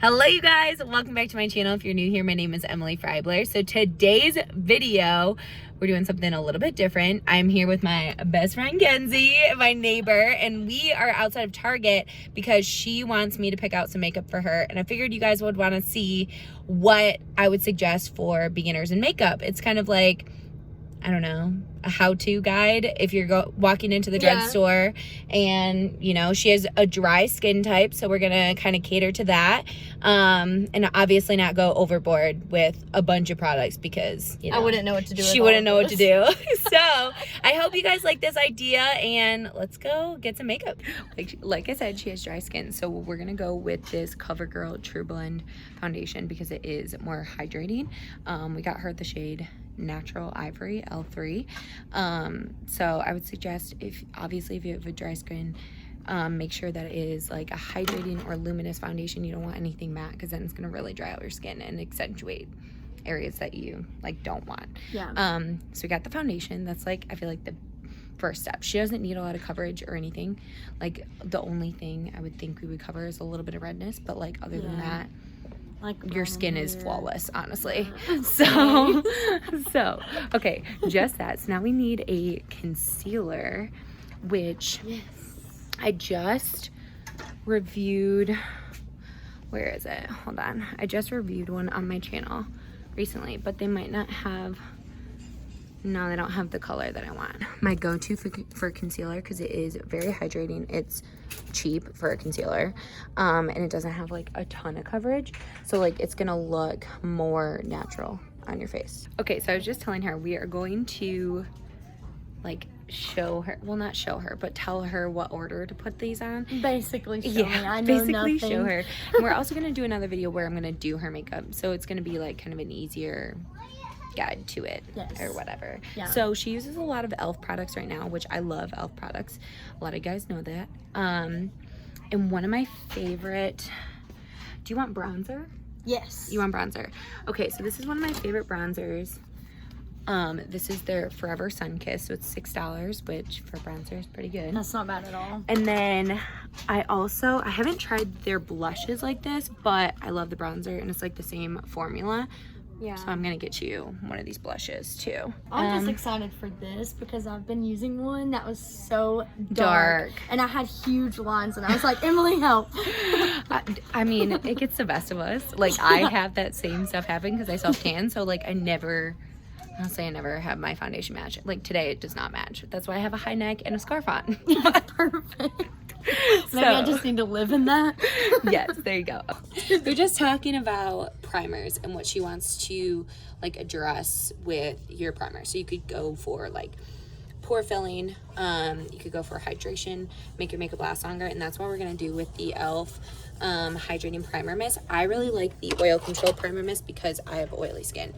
Hello you guys, welcome back to my channel. If you're new here, my name is Emily Freybler. So today's video, we're doing something a little bit different. I'm here with my best friend Kenzi, my neighbor, and we are outside of Target because she wants me to pick out some makeup for her, and I figured you guys would want to see what I would suggest for beginners in makeup. It's kind of like, I don't know, a how-to guide if you're walking into the drugstore. And you know, she has a dry skin type, so we're gonna kind of cater to that, and obviously not go overboard with a bunch of products because, you know, I wouldn't know what to do. She wouldn't know what to do. So I hope you guys like this idea, and let's go get some makeup. Like I said, she has dry skin, so we're gonna go with this Covergirl Trublend foundation because it is more hydrating. We got her the shade Natural Ivory L3. So I would suggest, if you have a dry skin, make sure that it is like a hydrating or luminous foundation. You don't want anything matte because then it's going to really dry out your skin and accentuate areas that you like don't want. So we got the foundation. That's like, I feel like the first step. She doesn't need a lot of coverage or anything. Like the only thing I would think we would cover is a little bit of redness, but like other than that, like your skin is flawless, honestly. So okay, just that. So now we need a concealer, which I just reviewed. Where is it? Hold on. I just reviewed one on my channel recently, but they might not have. No, they don't have the color that I want. My go-to for concealer, because it is very hydrating. It's cheap for a concealer, and it doesn't have like a ton of coverage, so like it's gonna look more natural on your face. Okay, so I was just telling her we are going to like show her, well, not show her, but tell her what order to put these on. Basically show me. I know basically nothing. Show her. And we're also gonna do another video where I'm gonna do her makeup, so it's gonna be like kind of an easier guide to it or whatever. So she uses a lot of e.l.f. products right now, which I love e.l.f. products. A lot of guys know that. And one of my favorite, do you want bronzer? Yes. You want bronzer? Okay, so this is one of my favorite bronzers. This is their Forever Sun Kiss, so it's $6, which for bronzer is pretty good. That's not bad at all. And then I haven't tried their blushes like this, but I love the bronzer, and it's like the same formula. So I'm gonna get you one of these blushes too. I'm just excited for this because I've been using one that was so dark. And I had huge lines, and I was like, Emily, help. I mean, it gets the best of us. Like, I have that same stuff happen because I self-tan, so like I never have my foundation match. Like today, it does not match. That's why I have a high neck and a scarf on. Perfect. Maybe I just need to live in that. Yes, there you go. We're just talking about primers and what she wants to like address with your primer. So you could go for like pore filling, you could go for hydration, make your makeup last longer, and that's what we're gonna do with the e.l.f. Hydrating Primer Mist. I really like the Oil Control Primer Mist because I have oily skin.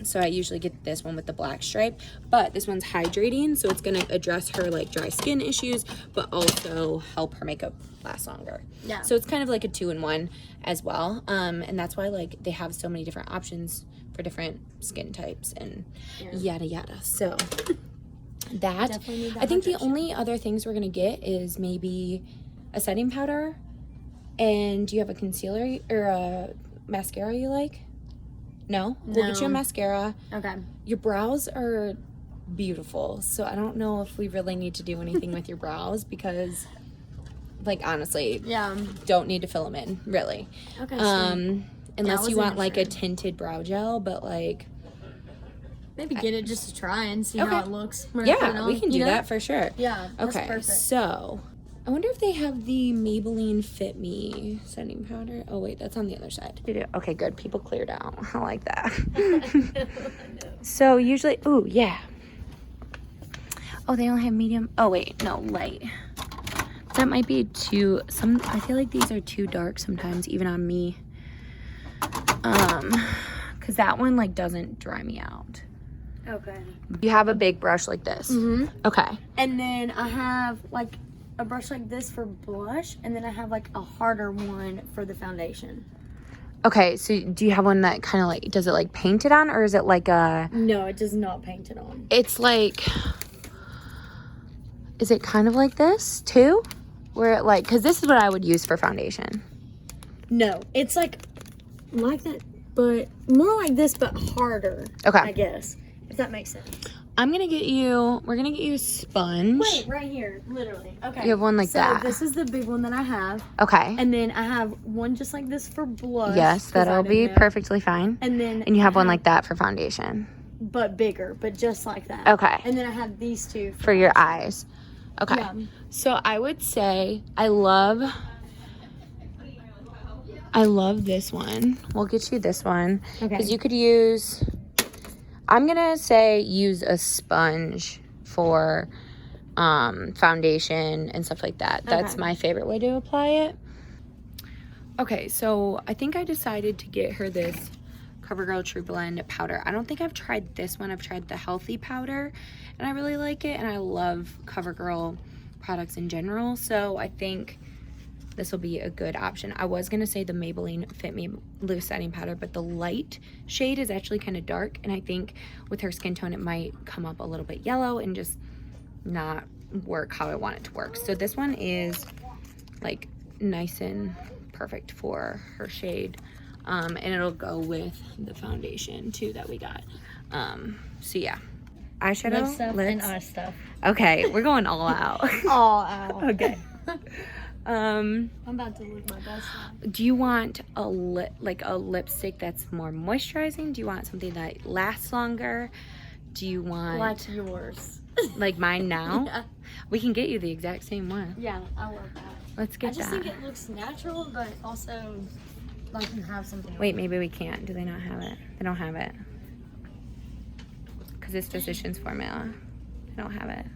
So I usually get this one with the black stripe, but this one's hydrating, so it's gonna address her like dry skin issues, but also help her makeup last longer. So it's kind of like a 2-in-1 as well. And that's why like they have so many different options for different skin types and yada yada. So that I think the only other things we're gonna get is maybe a setting powder. And do you have a concealer or a mascara you like? No? We'll get you a mascara. Okay. Your brows are beautiful, so I don't know if we really need to do anything with your brows because, like, honestly, don't need to fill them in, really. Okay. Unless you want like a tinted brow gel, but like maybe get it just to try and see how it looks. Yeah, we can do that for sure. Yeah. That's okay. Perfect. So I wonder if they have the Maybelline Fit Me setting powder. Oh wait, that's on the other side. Okay, good. People cleared out. I like that. So usually, oh yeah. Oh, they only have medium. Oh wait, no, light. That might be too. I feel like these are too dark sometimes, even on me. Because that one like doesn't dry me out. Okay. You have a big brush like this. Okay. And then I have like a brush like this for blush, and then I have like a harder one for the foundation. Okay, so do you have one that kind of like, does it like paint it on, or is it like a... No, it does not paint it on. It's like, is it kind of like this too? Where it like, because this is what I would use for foundation. No, it's like that, but more like this, but harder. Okay. I guess, if that makes sense. We're gonna get you a sponge. Wait, right here, literally. Okay. You have one like that. So this is the big one that I have. Okay. And then I have one just like this for blush. Yes, that'll be perfectly fine. And then you have one like that for foundation. But bigger, but just like that. Okay. And then I have these two for your eyes. Okay. Yeah. So I would say I love this one. We'll get you this one. Okay. Because you could use, I'm gonna say use a sponge for foundation and stuff like that. That's my favorite way to apply it. Okay, so I think I decided to get her this Covergirl Trublend powder. I don't think I've tried this one. I've tried the healthy powder and I really like it, and I love Covergirl products in general, so I think this will be a good option. I was gonna say the Maybelline Fit Me loose setting powder, but the light shade is actually kind of dark, and I think with her skin tone it might come up a little bit yellow and just not work how I want it to work. So this one is like nice and perfect for her shade, and it'll go with the foundation too that we got. So yeah, eyeshadow, lip stuff, lips, and eye stuff. Okay, we're going all out. All out. Okay. I'm about to look my best now. Do you want a lipstick that's more moisturizing? Do you want something that lasts longer? Do you want like yours? Like mine now? Yeah. We can get you the exact same one. Yeah, I love that. Let's get I just that. think it looks natural, but also like you have something. Wait, maybe we can't. Do they not have it? They don't have it. Because it's Physicians Formula. They don't have it.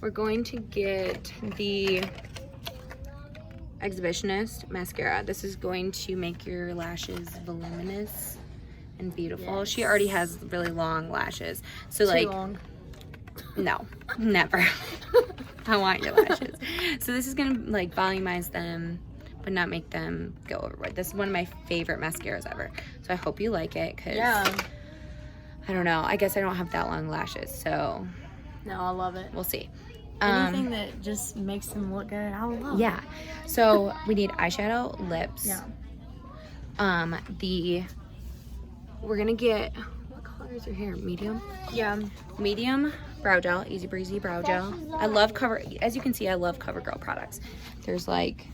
We're going to get the Exhibitionist mascara. This is going to make your lashes voluminous and beautiful. Yes. She already has really long lashes. So Too like long. No, never. I want your lashes. So this is gonna like volumize them but not make them go overboard. This is one of my favorite mascaras ever. So I hope you like it, because I don't know. I guess I don't have that long lashes, so No, I love it. we'll see. Anything that just makes them look good, I love. Yeah. So we need eyeshadow, lips. Yeah. We're gonna get, what color is your hair? Medium? Yeah. Medium brow gel, easy breezy brow gel. I love as you can see, I love CoverGirl products. There's like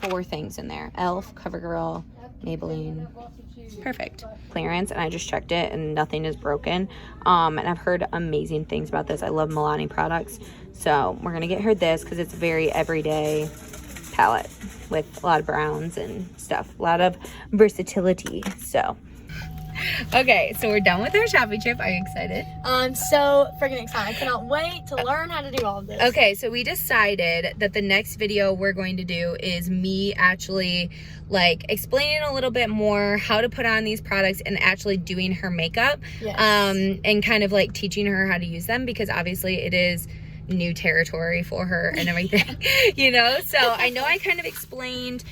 4 things in there. Elf, CoverGirl, Maybelline. Perfect. Clearance, and I just checked it and nothing is broken. And I've heard amazing things about this. I love Milani products. So we're gonna get her this because it's a very everyday palette with a lot of browns and stuff. A lot of versatility. So okay, so we're done with our shopping trip. Are you excited? I'm so freaking excited. I cannot wait to learn how to do all of this. Okay, so we decided that the next video we're going to do is me actually like explaining a little bit more how to put on these products and actually doing her makeup. Yes. And kind of like teaching her how to use them, because obviously it is new territory for her and everything, you know. So I know I kind of explained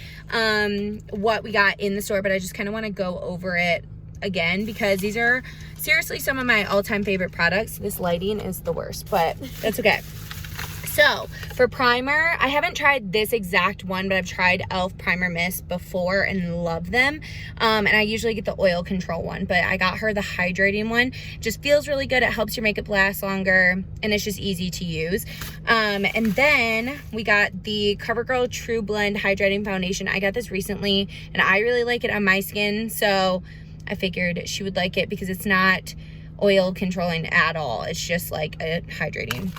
what we got in the store, but I just kind of want to go over it again because these are seriously some of my all-time favorite products. This lighting is the worst, but that's okay. So for primer, I haven't tried this exact one, but I've tried e.l.f. Primer Mist before and love them. And I usually get the oil control one, but I got her the hydrating one. Just feels really good. It helps your makeup last longer, and it's just easy to use. And then we got the CoverGirl Trublend Hydrating Foundation. I got this recently, and I really like it on my skin, so I figured she would like it because it's not oil controlling at all. It's just like a hydrating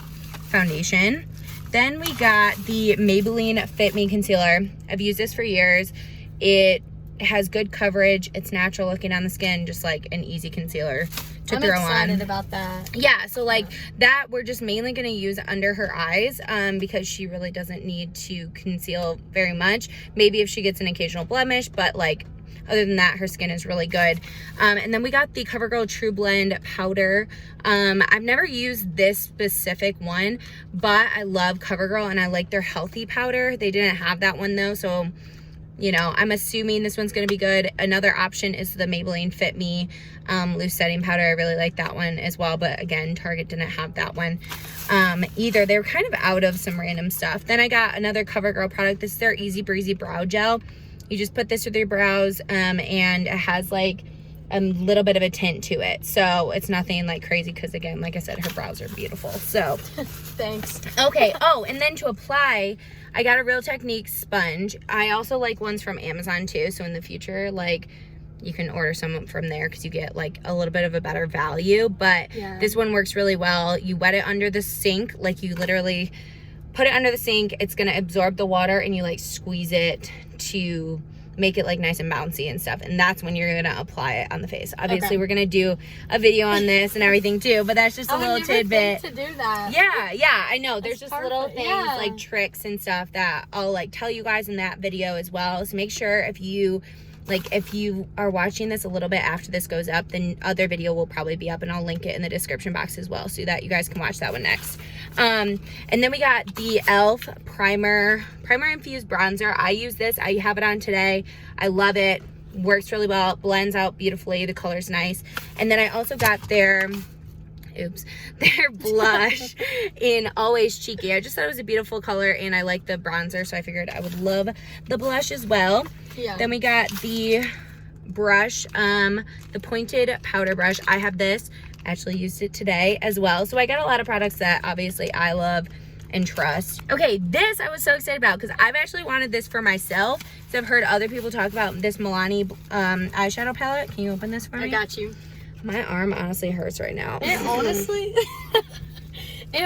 foundation. Then we got the Maybelline Fit Me Concealer. I've used this for years. It has good coverage. It's natural looking on the skin, just like an easy concealer to throw on. I'm excited about that. Yeah, so like that we're just mainly going to use under her eyes because she really doesn't need to conceal very much. Maybe if she gets an occasional blemish, but like other than that, her skin is really good. And then we got the CoverGirl Trublend powder. I've never used this specific one, but I love CoverGirl and I like their healthy powder. They didn't have that one though, so you know, I'm assuming this one's gonna be good. Another option is the Maybelline Fit Me loose setting powder. I really like that one as well, but again, Target didn't have that one either. They were kind of out of some random stuff. Then I got another CoverGirl product. This is their Easy Breezy Brow Gel. You just put this with your brows, and it has like a little bit of a tint to it. So it's nothing like crazy because, again, like I said, her brows are beautiful. So thanks. Okay. Oh, and then to apply, I got a Real Technique sponge. I also like ones from Amazon too. So in the future, like, you can order some from there because you get like a little bit of a better value. But this one works really well. You wet it under the sink. Like, you literally put it under the sink. It's going to absorb the water, and you like squeeze it to make it like nice and bouncy and stuff, and that's when you're gonna apply it on the face. Obviously, we're gonna do a video on this and everything too, but that's just a little tidbit to do that. Yeah, I know. There's just little things like Yeah. tricks and stuff that I'll like tell you guys in that video as well. So make sure if you are watching this a little bit after this goes up, then other video will probably be up, and I'll link it in the description box as well so that you guys can watch that one next. And then we got the e.l.f. Primer Infused Bronzer. I use this. I have it on today. I love it. Works really well. Blends out beautifully. The color's nice. And then I also got their blush in Always Cheeky. I just thought it was a beautiful color, and I like the bronzer, so I figured I would love the blush as well. Yeah. Then we got the brush, the pointed powder brush. I have this. I actually used it today as well. So I got a lot of products that obviously I love and trust. Okay, this I was so excited about because I've actually wanted this for myself. So I've heard other people talk about this Milani eyeshadow palette. Can you open this for me? I got you. My arm honestly hurts right now. It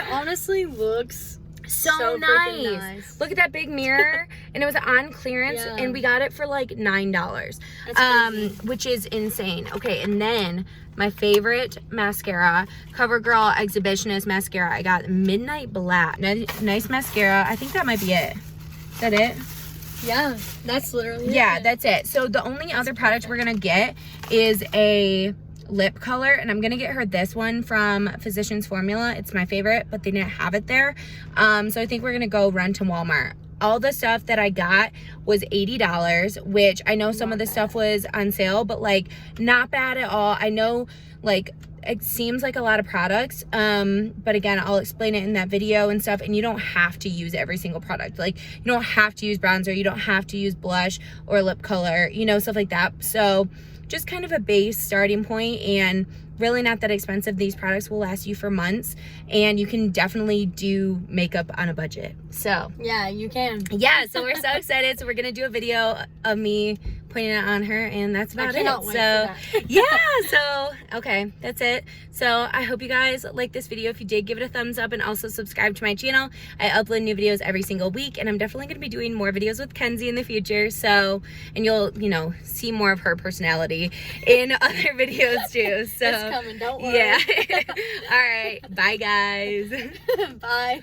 honestly looks so freaking nice. Look at that big mirror. And it was on clearance, and we got it for like $9, which is insane. Okay, and then my favorite mascara, Covergirl Exhibitionist mascara. I got Midnight Black. Nice mascara. I think that might be it. Is that it? Yeah, that's literally Yeah, it. that's it. So the only other product we're gonna get is a lip color, and I'm gonna get her this one from Physicians Formula. It's my favorite, but they didn't have it there. So I think we're gonna go run to Walmart. All the stuff that I got was $80, which I know some of the stuff was on sale, but like not bad at all. I know like it seems like a lot of products, but again, I'll explain it in that video and stuff, and you don't have to use every single product. Like, you don't have to use bronzer, you don't have to use blush or lip color, you know, stuff like that. So just kind of a base starting point, and really not that expensive. These products will last you for months, and you can definitely do makeup on a budget. So yeah, you can. Yeah, so we're so excited. So we're gonna do a video of me putting it on her, and that's about it. Wait for that. Yeah, so okay, that's it. So I hope you guys like this video. If you did, give it a thumbs up, and also subscribe to my channel. I upload new videos every single week, and I'm definitely gonna be doing more videos with Kenzi in the future. So, and you'll, you know, see more of her personality in other videos too. So It's coming, don't worry. Yeah. All right, bye guys. Bye.